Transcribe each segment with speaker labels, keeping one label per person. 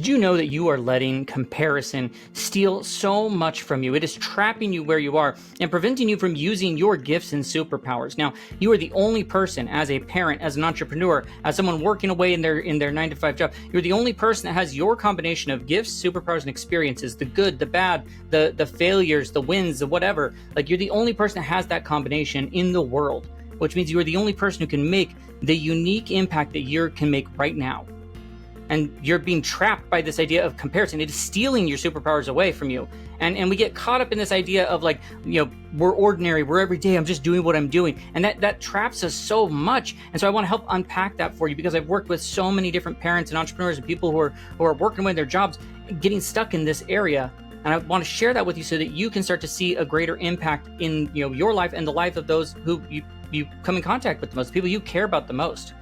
Speaker 1: Did you know that you are letting comparison steal so much from you? It is trapping you where you are and preventing you from using your gifts and superpowers. Now, you are the only person, as a parent, as an entrepreneur, as someone working away in their 9-to-5 job, you're the only person that has your combination of gifts, superpowers, and experiences, the good, the bad, the failures, the wins, the whatever. Like, you're the only person that has that combination in the world, which means you are the only person who can make the unique impact that you can make right now. And you're being trapped by this idea of comparison. It is stealing your superpowers away from you. And we get caught up in this idea of like, we're ordinary, we're everyday, I'm just doing what I'm doing. And that traps us so much. And so I want to help unpack that for you, because I've worked with so many different parents and entrepreneurs and people who are working with their jobs, getting stuck in this area. And I want to share that with you so that you can start to see a greater impact in your life and the life of those who you come in contact with the most, people you care about the most.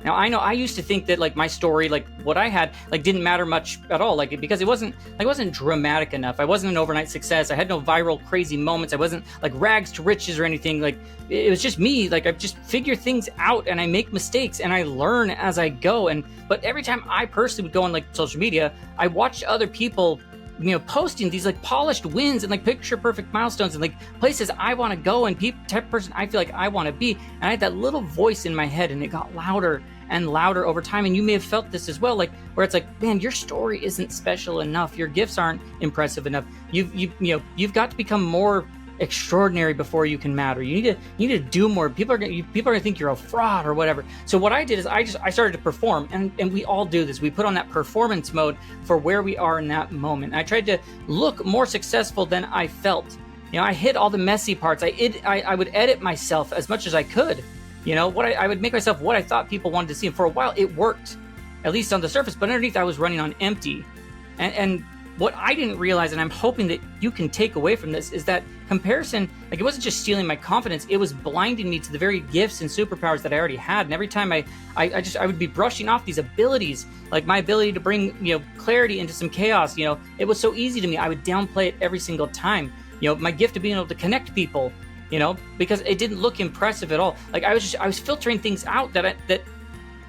Speaker 1: Now, I know I used to think that like my story, like what I had, like didn't matter much at all, like because it wasn't dramatic enough. I wasn't an overnight success. I had no viral crazy moments. I wasn't like rags to riches or anything. Like it was just me. Like I just figure things out and I make mistakes and I learn as I go. But every time I personally would go on like social media, I watched other people posting these like polished wins and like picture perfect milestones and like places I want to go and type of person I feel like I want to be. And I had that little voice in my head and it got louder and louder over time. And you may have felt this as well, like where it's like, man, your story isn't special enough. Your gifts aren't impressive enough. You've got to become more extraordinary before you can matter. You need to do more. People are gonna think you're a fraud or whatever. So what I did is I started to perform, and we all do this. We put on that performance mode for where we are in that moment. I tried to look more successful than I felt. I hid all the messy parts. I would edit myself as much as I could. I would make myself what I thought people wanted to see, and for a while it worked, at least on the surface. But underneath, I was running on empty, and what I didn't realize, and I'm hoping that you can take away from this, is that comparison, like it wasn't just stealing my confidence, it was blinding me to the very gifts and superpowers that I already had. And every time I would be brushing off these abilities, like my ability to bring, clarity into some chaos, it was so easy to me. I would downplay it every single time. My gift of being able to connect people, because it didn't look impressive at all. Like I was filtering things out that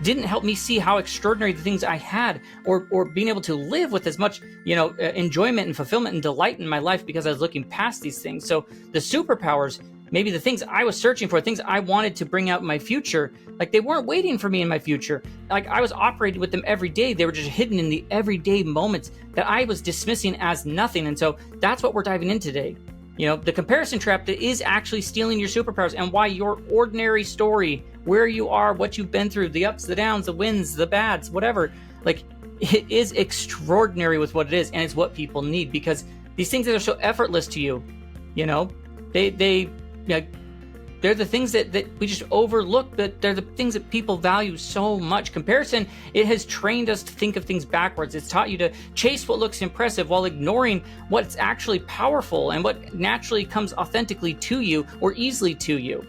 Speaker 1: didn't help me see how extraordinary the things I had, or being able to live with as much, enjoyment and fulfillment and delight in my life, because I was looking past these things. So the superpowers, maybe the things I was searching for, things I wanted to bring out in my future, like they weren't waiting for me in my future. Like I was operating with them every day. They were just hidden in the everyday moments that I was dismissing as nothing. And so that's what we're diving in today. The comparison trap that is actually stealing your superpowers, and why your ordinary story, where you are, what you've been through, the ups, the downs, the wins, the bads, whatever, like it is extraordinary with what it is. And it's what people need, because these things that are so effortless to you, they're the things that we just overlook, but they're the things that people value so much. Comparison, it has trained us to think of things backwards. It's taught you to chase what looks impressive while ignoring what's actually powerful and what naturally comes authentically to you or easily to you.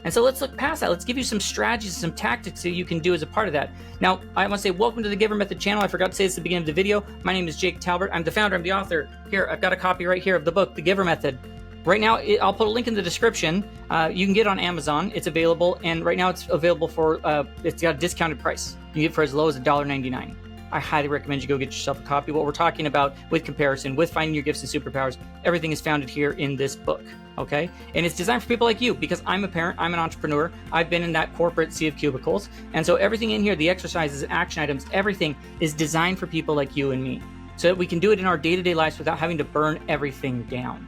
Speaker 1: And so let's look past that. Let's give you some strategies, some tactics that you can do as a part of that. Now, I want to say welcome to the Giver Method channel. I forgot to say this at the beginning of the video. My name is Jake Talbert. I'm the founder, I'm the author. Here, I've got a copy right here of the book, The Giver Method. Right now, I'll put a link in the description. You can get it on Amazon. It's available, and right now it's available for, it's got a discounted price. You can get it for as low as $1.99. I highly recommend you go get yourself a copy. What we're talking about with comparison, with finding your gifts and superpowers, everything is founded here in this book, okay? And it's designed for people like you, because I'm a parent, I'm an entrepreneur, I've been in that corporate sea of cubicles, and so everything in here, the exercises, action items, everything is designed for people like you and me, so that we can do it in our day-to-day lives without having to burn everything down.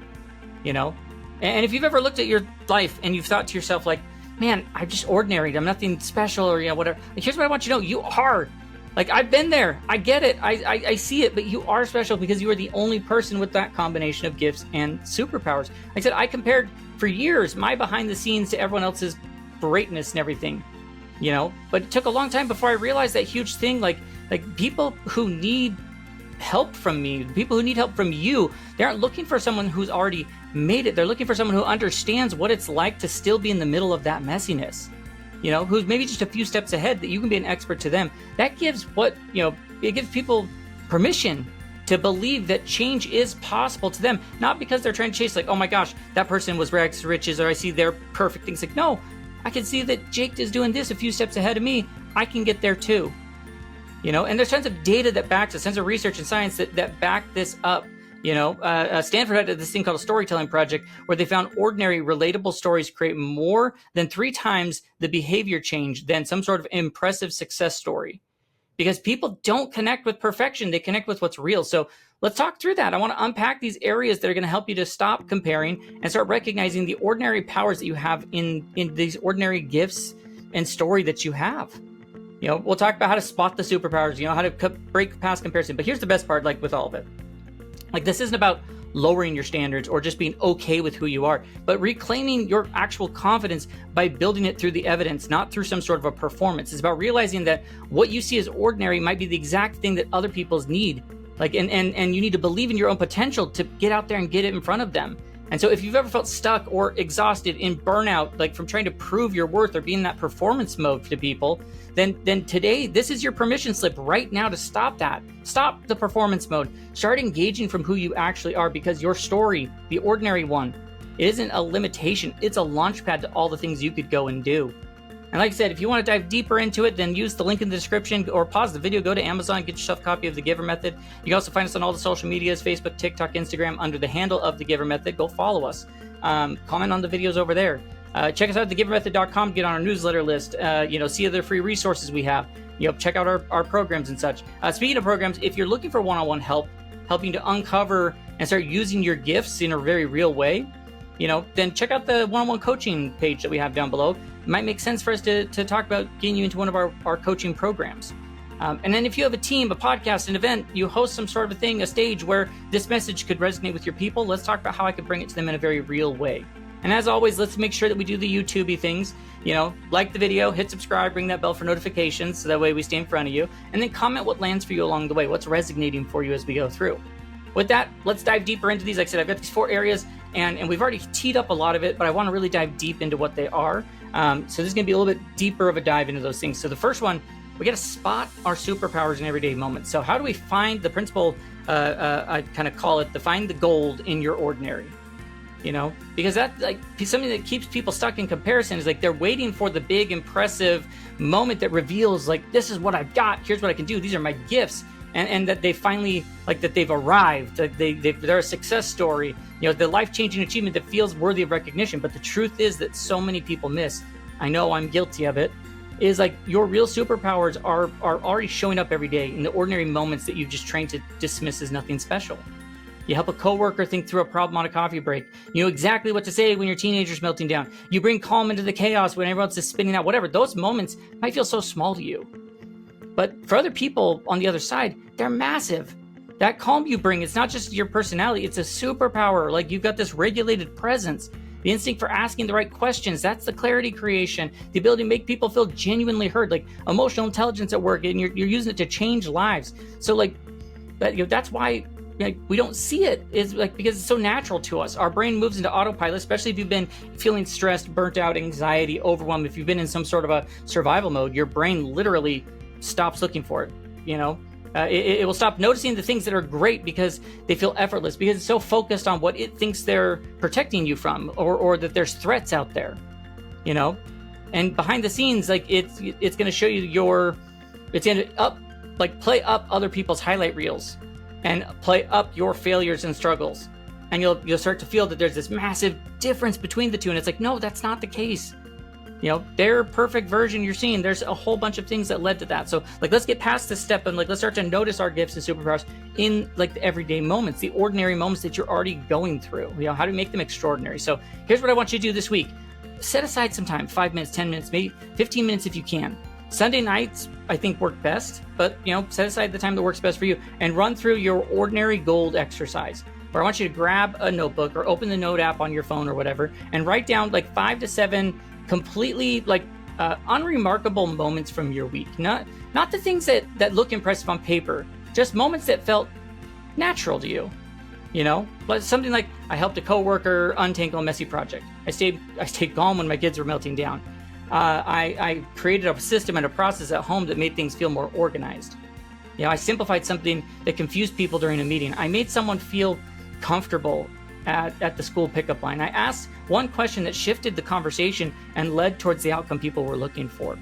Speaker 1: And if you've ever looked at your life and you've thought to yourself like, man, I'm just ordinary, I'm nothing special, or whatever, like, here's what I want you to know: you are. Like, I've been there, I get it, I see it, but you are special, because you are the only person with that combination of gifts and superpowers. Like I said, I compared for years my behind the scenes to everyone else's greatness and everything, but it took a long time before I realized that huge thing, like people who need help from me, people who need help from you, they aren't looking for someone who's already made it. They're looking for someone who understands what it's like to still be in the middle of that messiness, who's maybe just a few steps ahead, that you can be an expert to them. That gives it gives people permission to believe that change is possible to them, not because they're trying to chase like, oh my gosh, that person was rags to riches, or I see their perfect things. Like, no, I can see that Jake is doing this a few steps ahead of me. I can get there too. And there's tons of data that backs us, tons of research and science that back this up. Stanford had this thing called a storytelling project where they found ordinary, relatable stories create more than 3 times the behavior change than some sort of impressive success story. Because people don't connect with perfection, they connect with what's real. So let's talk through that. I want to unpack these areas that are going to help you to stop comparing and start recognizing the ordinary powers that you have in these ordinary gifts and story that you have. We'll talk about how to spot the superpowers, how to break past comparison. But here's the best part, with all of it. This isn't about lowering your standards or just being okay with who you are, but reclaiming your actual confidence by building it through the evidence, not through some sort of a performance. It's about realizing that what you see as ordinary might be the exact thing that other people's need. And you need to believe in your own potential to get out there and get it in front of them. And so if you've ever felt stuck or exhausted in burnout, from trying to prove your worth or be in that performance mode to people, then today, this is your permission slip right now to stop that. Stop the performance mode. Start engaging from who you actually are, because your story, the ordinary one, it isn't a limitation. It's a launch pad to all the things you could go and do. And like I said, if you want to dive deeper into it, then use the link in the description or pause the video, go to Amazon, get yourself a copy of The Giver Method. You can also find us on all the social medias, Facebook, TikTok, Instagram, under the handle of The Giver Method. Go follow us. Comment on the videos over there. Check us out at thegivermethod.com, get on our newsletter list, see other free resources we have. Check out our programs and such. Speaking of programs, if you're looking for one-on-one help, helping to uncover and start using your gifts in a very real way, then check out the one-on-one coaching page that we have down below. It might make sense for us to talk about getting you into one of our coaching programs. And then if you have a team, a podcast, an event, you host some sort of a thing, a stage where this message could resonate with your people, let's talk about how I could bring it to them in a very real way. And as always, let's make sure that we do the YouTube-y things. Like the video, hit subscribe, ring that bell for notifications so that way we stay in front of you. And then comment what lands for you along the way, what's resonating for you as we go through. With that, let's dive deeper into these. Like I said, I've got these 4 areas, and we've already teed up a lot of it, but I want to really dive deep into what they are. So this is going to be a little bit deeper of a dive into those things. So the first one, we got to spot our superpowers in everyday moments. So how do we find the principle, I kind of call it, find the gold in your ordinary? Because that's something that keeps people stuck in comparison is they're waiting for the big, impressive moment that reveals this is what I've got. Here's what I can do. These are my gifts. And that they finally, that they've arrived, that they're a success story, the life-changing achievement that feels worthy of recognition. But the truth is that so many people miss, I know I'm guilty of it, is your real superpowers are already showing up every day in the ordinary moments that you've just trained to dismiss as nothing special. You help a coworker think through a problem on a coffee break. You know exactly what to say when your teenager's melting down. You bring calm into the chaos when everyone's just spinning out. Whatever, those moments might feel so small to you. But for other people on the other side, they're massive. That calm you bring, it's not just your personality, it's a superpower. You've got this regulated presence, the instinct for asking the right questions. That's the clarity creation, the ability to make people feel genuinely heard, emotional intelligence at work, and you're using it to change lives. So that's why we don't see it, is because it's so natural to us. Our brain moves into autopilot, especially if you've been feeling stressed, burnt out, anxiety, overwhelmed. If you've been in some sort of a survival mode, your brain literally stops looking for it. It will stop noticing the things that are great because they feel effortless, because it's so focused on what it thinks they're protecting you from, or that there's threats out there. And behind the scenes, it's going to show you it's going to play up other people's highlight reels and play up your failures and struggles, and you'll start to feel that there's this massive difference between the two. And it's no, that's not the case. Their perfect version you're seeing, there's a whole bunch of things that led to that. So let's get past this step and let's start to notice our gifts and superpowers in the everyday moments, the ordinary moments that you're already going through. How do we make them extraordinary? So here's what I want you to do this week. Set aside some time, 5 minutes, 10 minutes, maybe 15 minutes if you can. Sunday nights, I think, work best, but set aside the time that works best for you and run through your ordinary gold exercise, where I want you to grab a notebook or open the note app on your phone or whatever and write down 5 to 7 completely unremarkable moments from your week. Not the things that look impressive on paper, just moments that felt natural to you. Something like, I helped a coworker untangle a messy project. I stayed calm when my kids were melting down. I created a system and a process at home that made things feel more organized. I simplified something that confused people during a meeting. I made someone feel comfortable at the school pickup line. I asked one question that shifted the conversation and led towards the outcome people were looking for.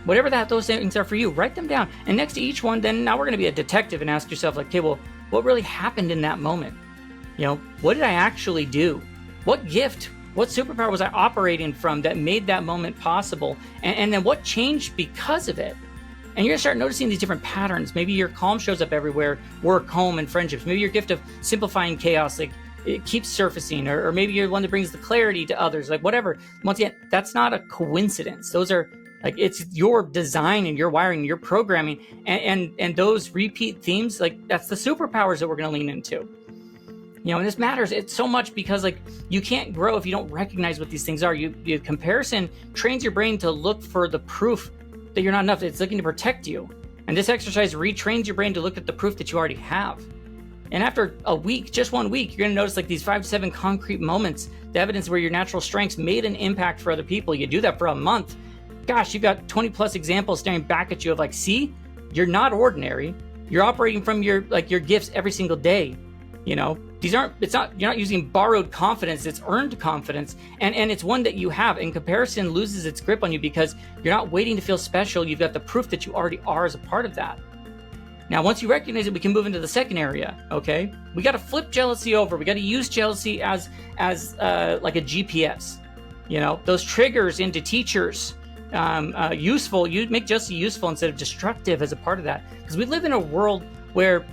Speaker 1: whatever those things are for you, write them down. And next to each one, then now we're going to be a detective and ask yourself like, okay, well, what really happened in that moment? What did I actually do? What gift, what superpower was I operating from that made that moment possible? And then what changed because of it? And you're going to start noticing these different patterns. Maybe your calm shows up everywhere, work, home, and friendships. Maybe your gift of simplifying chaos, like it keeps surfacing, or maybe you're the one that brings the clarity to others, like whatever. Once again, that's not a coincidence. Those are like, it's your design and your wiring, your programming, and those repeat themes, like that's the superpowers that we're going to lean into. And this matters. It's so much because like you can't grow if you don't recognize what these things are. Comparison trains your brain to look for the proof that you're not enough. It's looking to protect you. And this exercise retrains your brain to look at the proof that you already have. And after a week, just 1 week, you're going to notice like these 5 to 7 concrete moments, the evidence where your natural strengths made an impact for other people. You do that for a month. Gosh, you've got 20 plus examples staring back at you of like, see, you're not ordinary. You're operating from your gifts every single day. You're not using borrowed confidence, it's earned confidence. And it's one that you have. And comparison loses its grip on you because you're not waiting to feel special. You've got the proof that you already are as a part of that. Now, once you recognize it, we can move into the second area, okay? We got to flip jealousy over. We got to use jealousy as like a GPS. Those triggers into teachers, useful. You make jealousy useful instead of destructive as a part of that. Because we live in a world where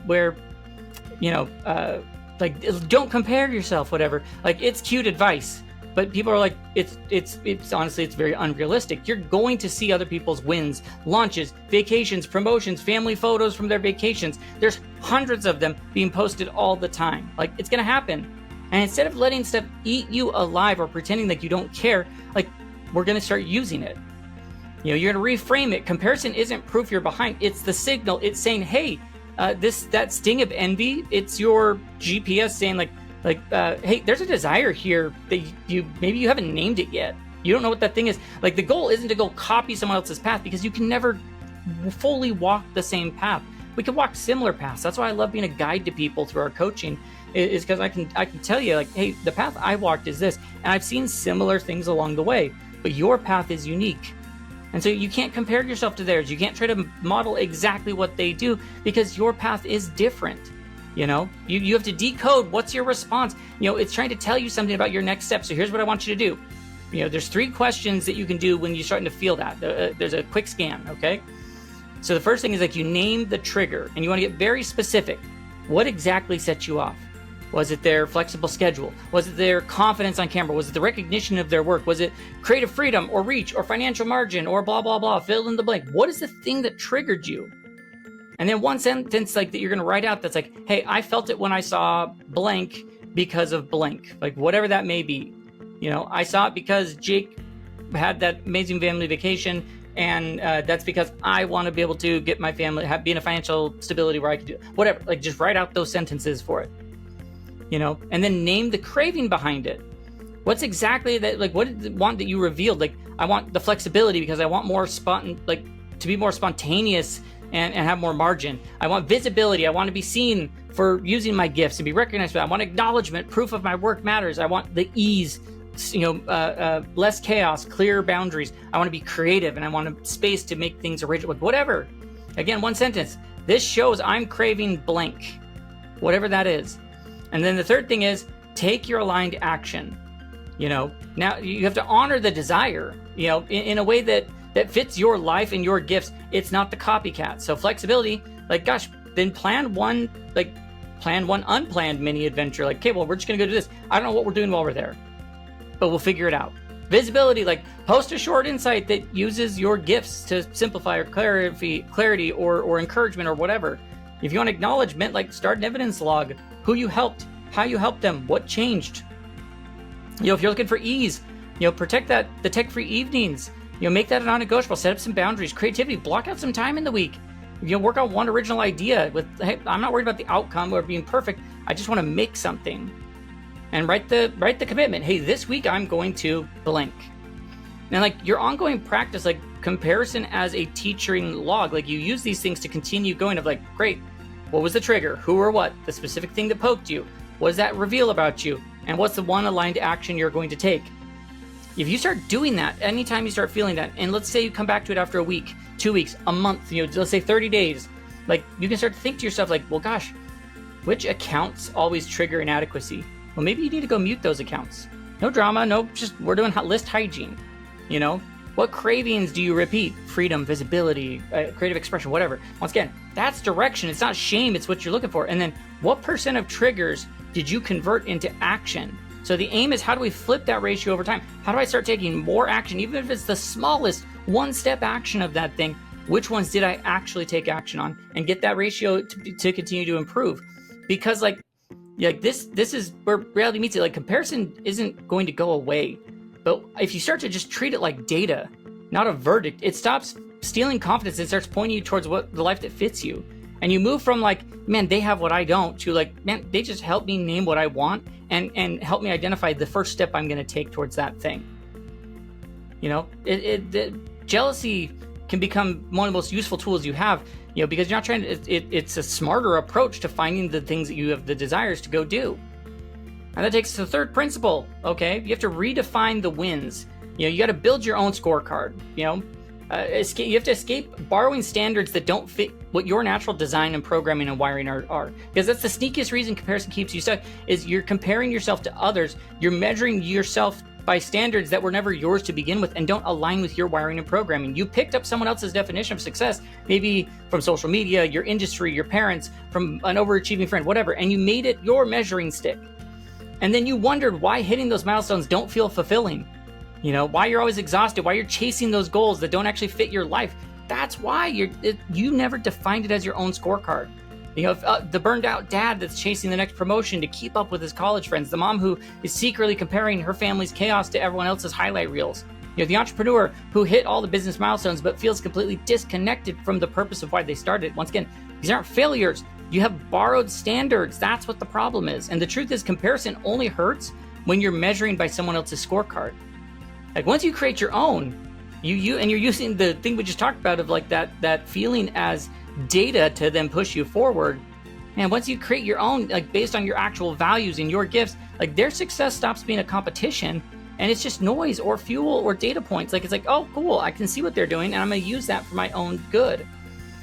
Speaker 1: like don't compare yourself, whatever. Like it's cute advice, but people are like, it's honestly, it's very unrealistic. You're going to see other people's wins, launches, vacations, promotions, family photos from their vacations. There's hundreds of them being posted all the time. Like it's going to happen. And instead of letting stuff eat you alive or pretending like you don't care, like we're going to start using it. You're going to reframe it. Comparison isn't proof you're behind. It's the signal. It's saying, hey, that sting of envy, it's your GPS saying hey, there's a desire here that maybe you haven't named it yet. You don't know what that thing is. Like the goal isn't to go copy someone else's path because you can never fully walk the same path. We can walk similar paths. That's why I love being a guide to people through our coaching, is because I can tell you like, hey, the path I walked is this, and I've seen similar things along the way, but your path is unique. And so you can't compare yourself to theirs. You can't try to model exactly what they do because your path is different. You have to decode what's your response. It's trying to tell you something about your next step. So here's what I want you to do. There's 3 questions that you can do when you're starting to feel that. There's a quick scan, okay? So the first thing is like you name the trigger and you want to get very specific. What exactly set you off? Was it their flexible schedule? Was it their confidence on camera? Was it the recognition of their work? Was it creative freedom or reach or financial margin or blah, blah, blah, fill in the blank? What is the thing that triggered you? And then one sentence like that you're going to write out that's like, hey, I felt it when I saw blank because of blank, like whatever that may be. I saw it because Jake had that amazing family vacation, and that's because I want to be able to get my family, be in a financial stability where I can do it. Whatever, like just write out those sentences for it. And then name the craving behind it. What's exactly that? Like, what did you want that you revealed? Like, I want the flexibility because I want more to be more spontaneous and have more margin. I want visibility. I want to be seen for using my gifts and be recognized for that. I want acknowledgement, proof of my work matters. I want the ease, less chaos, clearer boundaries. I want to be creative and I want a space to make things original. Whatever. Again, one sentence. This shows I'm craving blank, whatever that is. And then the third thing is take your aligned action. Now you have to honor the desire, in a way that fits your life and your gifts. It's not the copycat. So flexibility, like, gosh, then plan one unplanned mini adventure. Like, okay, well, we're just going to go do this. I don't know what we're doing while we're there, but we'll figure it out. Visibility, like post a short insight that uses your gifts to simplify or clarity or encouragement or whatever. If you want acknowledgement, like start an evidence log. Who you helped, how you helped them, what changed. If you're looking for ease, protect the tech-free evenings. Make that a non-negotiable. Set up some boundaries, creativity. Block out some time in the week. Work on one original idea. Hey, I'm not worried about the outcome or being perfect. I just want to make something. And write the commitment. Hey, this week I'm going to blank. Now, like your ongoing practice, like comparison as a teaching log. Like you use these things to continue going. Of like, great. What was the trigger? Who or what? The specific thing that poked you? What does that reveal about you? And what's the one aligned action you're going to take? If you start doing that, anytime you start feeling that, and let's say you come back to it after a week, 2 weeks, a month, let's say 30 days, like you can start to think to yourself like, well, gosh, which accounts always trigger inadequacy? Well, maybe you need to go mute those accounts. No drama, we're doing list hygiene. What cravings do you repeat? Freedom, visibility, creative expression, whatever. Once again, that's direction. It's not shame. It's what you're looking for. And then what percent of triggers did you convert into action? So the aim is, how do we flip that ratio over time? How do I start taking more action, even if it's the smallest one-step action of that thing? Which ones did I actually take action on, and get that ratio to continue to improve? Because this is where reality meets it. Like, comparison isn't going to go away. But if you start to just treat it like data, not a verdict, it stops stealing confidence and starts pointing you towards the life that fits you. And you move from like, man, they have what I don't, to like, man, they just help me name what I want and help me identify the first step I'm going to take towards that thing. Jealousy can become one of the most useful tools you have, because you're not trying to, it's a smarter approach to finding the things that you have the desires to go do. And that takes us to the third principle, okay? You have to redefine the wins. You got to build your own scorecard, you have to escape borrowing standards that don't fit what your natural design and programming and wiring are. Because that's the sneakiest reason comparison keeps you stuck, is you're comparing yourself to others. You're measuring yourself by standards that were never yours to begin with and don't align with your wiring and programming. You picked up someone else's definition of success, maybe from social media, your industry, your parents, from an overachieving friend, whatever, and you made it your measuring stick. And then you wondered why hitting those milestones don't feel fulfilling. Why you're always exhausted, why you're chasing those goals that don't actually fit your life. That's why you never defined it as your own scorecard. The burned out dad that's chasing the next promotion to keep up with his college friends, the mom who is secretly comparing her family's chaos to everyone else's highlight reels. The entrepreneur who hit all the business milestones but feels completely disconnected from the purpose of why they started. Once again, these aren't failures. You have borrowed standards. That's what the problem is. And the truth is, comparison only hurts when you're measuring by someone else's scorecard. Like, once you create your own, and you're using the thing we just talked about of like that feeling as data to then push you forward. And once you create your own, like based on your actual values and your gifts, like their success stops being a competition, and it's just noise or fuel or data points. Like, it's like, oh, cool, I can see what they're doing, and I'm going to use that for my own good.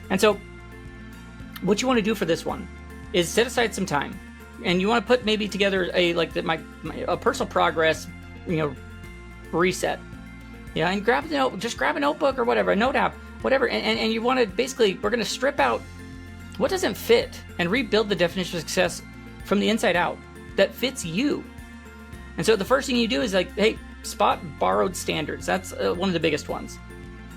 Speaker 1: And so what you want to do for this one is set aside some time, and you want to put maybe together a personal progress, reset. And grab a notebook or whatever, a note app, whatever. And you want to basically, we're going to strip out what doesn't fit and rebuild the definition of success from the inside out that fits you. And so the first thing you do is like, hey, spot borrowed standards. That's one of the biggest ones.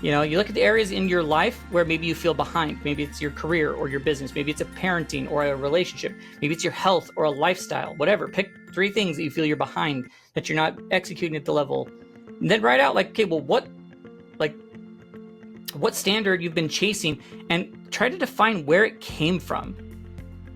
Speaker 1: You look at the areas in your life where maybe you feel behind. Maybe it's your career or your business. Maybe it's a parenting or a relationship. Maybe it's your health or a lifestyle, whatever. Pick 3 things that you feel you're behind, that you're not executing at the level. And then write out like, okay, well, what standard you've been chasing, and try to define where it came from.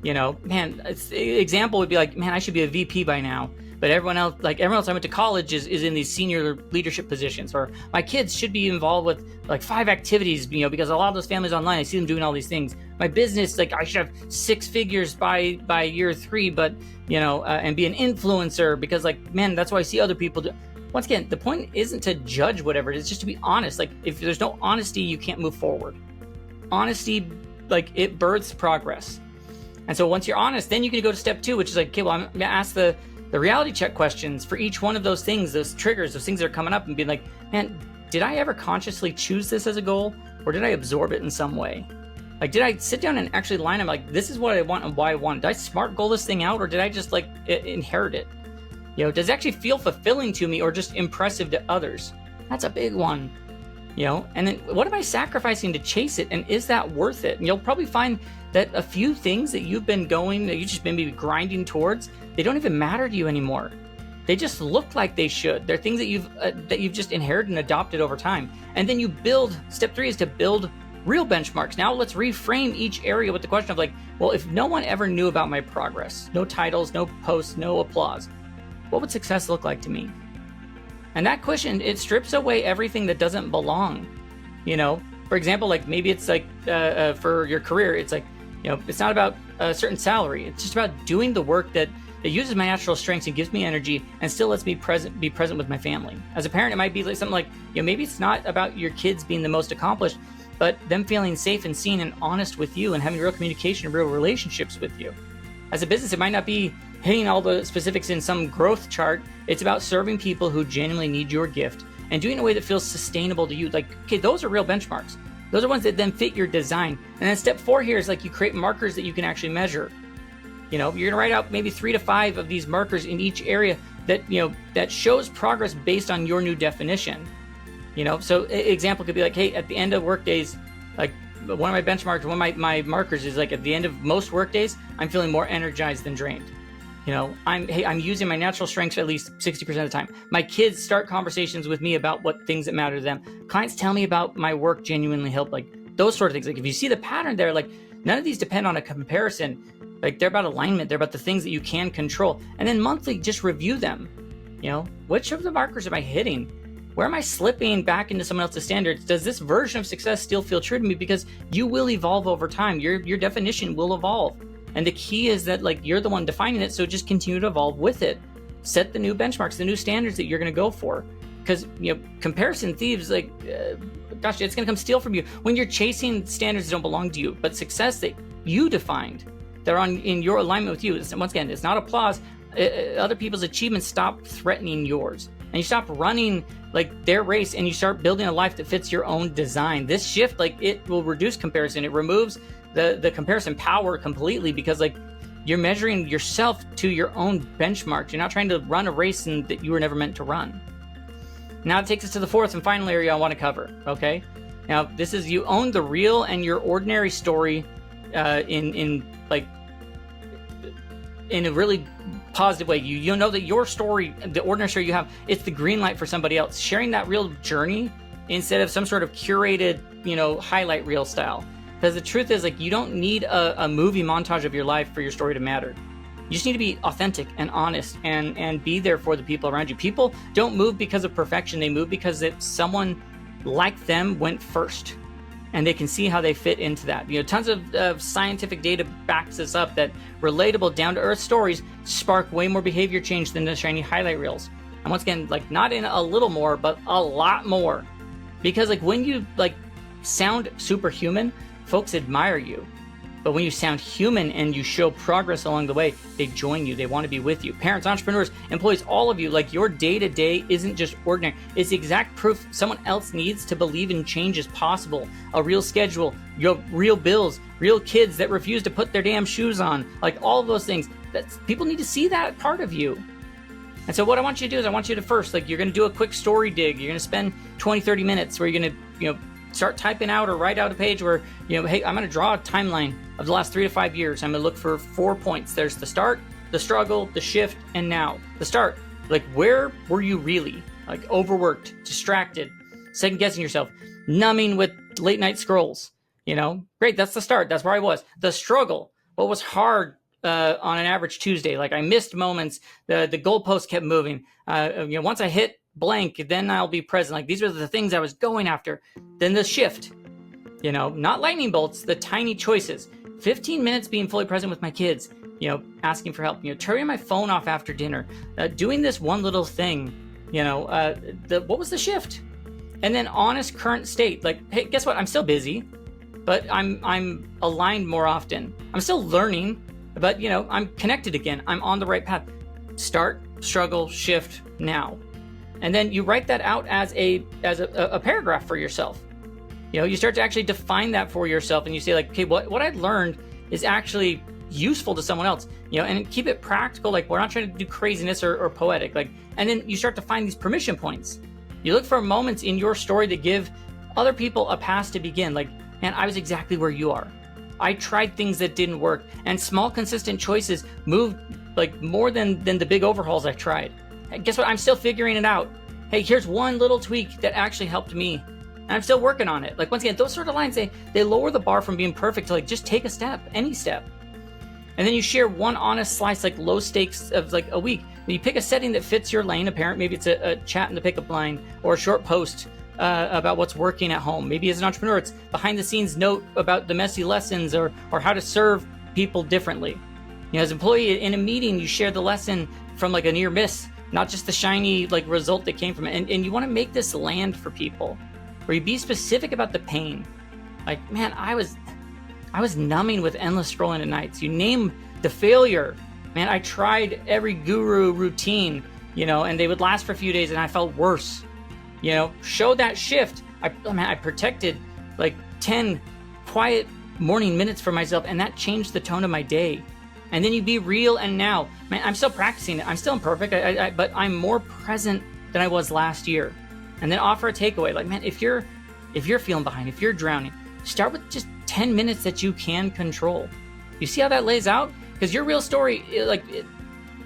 Speaker 1: Example would be like, man, I should be a VP by now. But everyone else I went to college is in these senior leadership positions, or my kids should be involved with like 5 activities, because a lot of those families online, I see them doing all these things. My business, like I should have 6 figures by year 3, but and be an influencer, because like, man, that's what I see other people do. Once again, the point isn't to judge whatever it is, just to be honest. Like, if there's no honesty, you can't move forward. Honesty, like, it births progress. And so once you're honest, then you can go to step 2, which is like, okay, well, I'm going to ask the reality check questions for each one of those things, those triggers, those things that are coming up, and be like, man, did I ever consciously choose this as a goal, or did I absorb it in some way? Like, did I sit down and actually line them, like, this is what I want and why I want it? Did I smart goal this thing out, or did I just like inherit it? Does it actually feel fulfilling to me, or just impressive to others? That's a big one. And then what am I sacrificing to chase it, and is that worth it? And you'll probably find that a few things that you've been maybe grinding towards, they don't even matter to you anymore. They just look like they should. They're things that you've just inherited and adopted over time. And then you build. Step 3 is to build real benchmarks. Now let's reframe each area with the question of like, well, if no one ever knew about my progress, no titles, no posts, no applause, what would success look like to me? And that question, it strips away everything that doesn't belong. For example, like maybe it's like for your career, it's like, it's not about a certain salary. It's just about doing the work that uses my natural strengths and gives me energy and still lets me be present with my family. As a parent, it might be like something like, maybe it's not about your kids being the most accomplished. but them feeling safe and seen and honest with you and having real communication and real relationships with you. As a business, it might not be hitting all the specifics in some growth chart. It's about serving people who genuinely need your gift and doing it in a way that feels sustainable to you. Like, okay, those are real benchmarks. Those are ones that then fit your design. And then step 4 here is like you create markers that you can actually measure. You're gonna write out maybe 3 to 5 of these markers in each area that, that shows progress based on your new definition. So example could be like, hey, at the end of work days, like one of my benchmarks, one of my markers is like at the end of most work days, I'm feeling more energized than drained. I'm using my natural strengths at least 60% of the time. My kids start conversations with me about what things that matter to them. Clients tell me about my work genuinely help, like those sort of things. Like if you see the pattern there, like none of these depend on a comparison. Like they're about alignment. They're about the things that you can control. And then monthly, just review them. Which of the markers am I hitting? Where am I slipping back into someone else's standards? Does this version of success still feel true to me? Because you will evolve over time. Your definition will evolve. And the key is that like you're the one defining it, so just continue to evolve with it. Set the new benchmarks, the new standards that you're going to go for. Because comparison thieves, like, gosh, it's going to come steal from you when you're chasing standards that don't belong to you. But success that you defined, that are in your alignment with you. Once again, it's not applause. Other people's achievements stop threatening yours, and you stop running like their race, and you start building a life that fits your own design. This shift, like, it will reduce comparison. It removes the comparison power completely, because like you're measuring yourself to your own benchmarks. You're not trying to run a race that you were never meant to run. Now it takes us to the 4th and final area I want to cover. Okay, now this is you own the real and your ordinary story in a really positive way. You know that your story, the ordinary story you have, it's the green light for somebody else. Sharing that real journey instead of some sort of curated, highlight reel style. Because the truth is, like, you don't need a movie montage of your life for your story to matter. You just need to be authentic and honest and be there for the people around you. People don't move because of perfection. They move because someone like them went first. And they can see how they fit into that. Tons of scientific data backs this up, that relatable, down-to-earth stories spark way more behavior change than the shiny highlight reels. And once again, like, not in a little more, but a lot more. Because like when you like sound superhuman, folks admire you. But when you sound human and you show progress along the way, they join you. They want to be with you. Parents, entrepreneurs, employees, all of you, like, your day-to-day isn't just ordinary. It's the exact proof someone else needs to believe in change is possible. A real schedule, real bills, real kids that refuse to put their damn shoes on, like all of those things. People need to see that part of you. And so what I want you to do is I want you to first, like, you're going to do a quick story dig. You're going to spend 20, 30 minutes where you're going to, start typing out or write out a page where, hey, I'm going to draw a timeline of the last 3 to 5 years. I'm going to look for 4 points. There's the start, the struggle, the shift, and now. The start, like, where were you really? Like, overworked, distracted, second guessing yourself, numbing with late night scrolls. Great, that's the start. That's where I was. The struggle, what was hard on an average Tuesday? Like, I missed moments. The goalpost kept moving. Once I hit blank, then I'll be present. Like, these are the things I was going after. Then the shift, not lightning bolts, the tiny choices. 15 minutes being fully present with my kids, asking for help, turning my phone off after dinner, doing this one little thing, what was the shift? And then honest current state. Like, hey, guess what? I'm still busy, but I'm aligned more often. I'm still learning, but I'm connected again. I'm on the right path. Start, struggle, shift, now. And then you write that out as a paragraph for yourself. You start to actually define that for yourself, and you say, like, okay, what I learned is actually useful to someone else, and keep it practical. Like, we're not trying to do craziness or poetic. Like, and then you start to find these permission points. You look for moments in your story that give other people a pass to begin. Like, man, I was exactly where you are. I tried things that didn't work, and small, consistent choices moved like more than the big overhauls I tried. And guess what? I'm still figuring it out. Hey, here's one little tweak that actually helped me, and I'm still working on it. Like, once again, those sort of lines, they lower the bar from being perfect to, like, just take a step, any step. And then you share one honest slice, like low stakes of like a week. And you pick a setting that fits your lane. A parent, maybe it's a chat in the pickup line, or a short post about what's working at home. Maybe as an entrepreneur, it's behind the scenes note about the messy lessons or how to serve people differently. As an employee in a meeting, you share the lesson from like a near miss, not just the shiny like result that came from it. And you want to make this land for people, where you be specific about the pain. Like, man, I was numbing with endless scrolling at nights. You name the failure. Man, I tried every guru routine, and they would last for a few days and I felt worse. Show that shift. I protected like 10 quiet morning minutes for myself, and that changed the tone of my day. And then you be real. And now, man, I'm still practicing it. I'm still imperfect, but I'm more present than I was last year. And then offer a takeaway. Like, man, if you're feeling behind, if you're drowning, start with just 10 minutes that you can control. You see how that lays out? Because your real story, it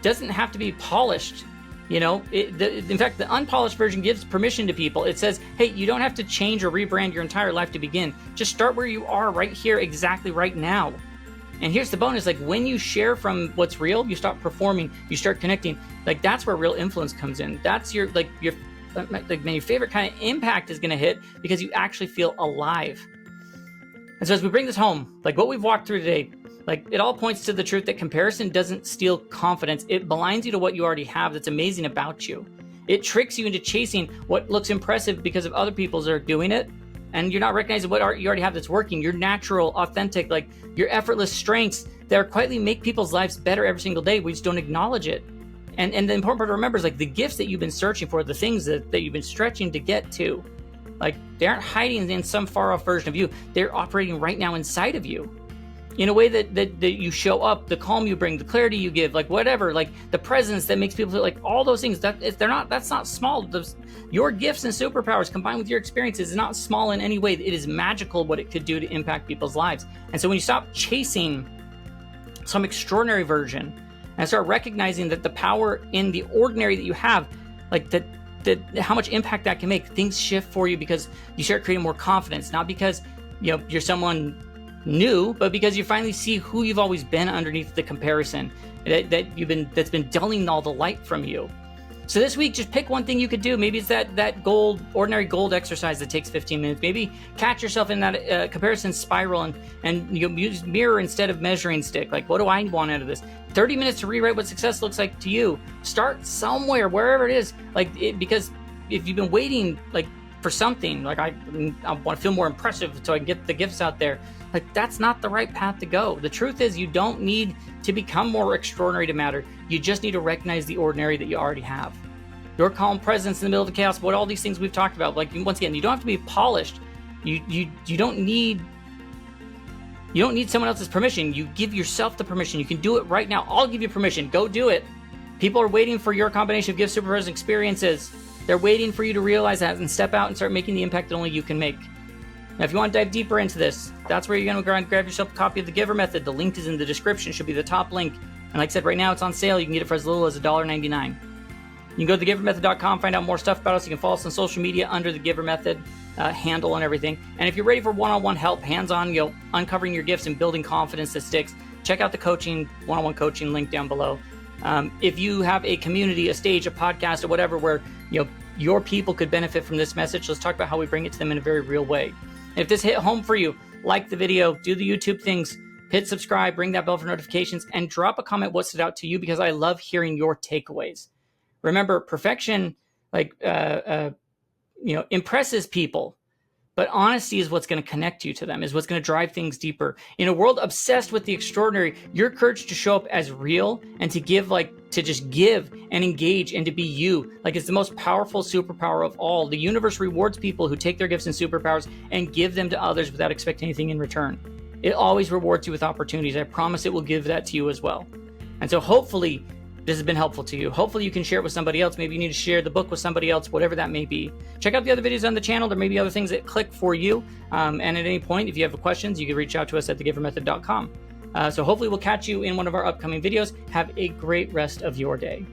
Speaker 1: doesn't have to be polished. In fact, the unpolished version gives permission to people. It says, hey, you don't have to change or rebrand your entire life to begin. Just start where you are right here, exactly right now. And here's the bonus, like when you share from what's real, you stop performing, you start connecting. Like that's where real influence comes in. That's your favorite kind of impact is going to hit because you actually feel alive. And so as we bring this home, like what we've walked through today, like it all points to the truth that comparison doesn't steal confidence. It blinds you to what you already have that's amazing about you. It tricks you into chasing what looks impressive because of other people's are doing it. And you're not recognizing what you already have that's working. Your natural, authentic, like your effortless strengths that are quietly make people's lives better every single day. We just don't acknowledge it. And the important part to remember is like the gifts that you've been searching for, the things that you've been stretching to get to, like they aren't hiding in some far off version of you. They're operating right now inside of you. In a way that you show up, the calm you bring, the clarity you give, like whatever, like the presence that makes people feel like all those things, that's not small. Your gifts and superpowers combined with your experiences is not small in any way. It is magical what it could do to impact people's lives. And so when you stop chasing some extraordinary version and start recognizing that the power in the ordinary that you have, like that how much impact that can make, things shift for you because you start creating more confidence, not because you're someone new, but because you finally see who you've always been underneath the comparison that's been dulling all the light from you. So this week, just pick one thing you could do. Maybe it's that ordinary gold exercise that takes 15 minutes. Maybe catch yourself in that comparison spiral and use mirror instead of measuring stick. Like, what do I want out of this? 30 minutes to rewrite what success looks like to you. Start somewhere, wherever it is. Because if you've been waiting for something, like I want to feel more impressive so I can get the gifts out there, like that's not the right path to go. The truth is you don't need to become more extraordinary to matter. You just need to recognize the ordinary that you already have. Your calm presence in the middle of the chaos, what all these things we've talked about. Like once again, you don't have to be polished. You don't need someone else's permission. You give yourself the permission. You can do it right now. I'll give you permission. Go do it. People are waiting for your combination of gifts, superpowers, and experiences. They're waiting for you to realize that and step out and start making the impact that only you can make. Now, if you want to dive deeper into this, that's where you're going to grab yourself a copy of the Giver Method. The link is in the description. It should be the top link. And like I said, right now it's on sale. You can get it for as little as $1.99. You can go to thegivermethod.com, find out more stuff about us. You can follow us on social media under the Giver Method handle and everything. And if you're ready for one-on-one help, hands-on, uncovering your gifts and building confidence that sticks, check out the coaching, one-on-one coaching link down below. If you have a community, a stage, a podcast, or whatever where your people could benefit from this message, let's talk about how we bring it to them in a very real way. And if this hit home for you, like the video, do the YouTube things, hit subscribe, ring that bell for notifications, and drop a comment what stood out to you because I love hearing your takeaways. Remember, perfection impresses people, but honesty is what's going to connect you to them, is what's going to drive things deeper. In a world obsessed with the extraordinary, your courage to show up as real and to give, to just give and engage and to be you, it's the most powerful superpower of all. The universe rewards people who take their gifts and superpowers and give them to others without expecting anything in return. It always rewards you with opportunities. I promise it will give that to you as well. And so hopefully this has been helpful to you. Hopefully you can share it with somebody else. Maybe you need to share the book with somebody else, whatever that may be. Check out the other videos on the channel. There may be other things that click for you. And at any point, if you have questions, you can reach out to us at thegivermethod.com. So hopefully we'll catch you in one of our upcoming videos. Have a great rest of your day.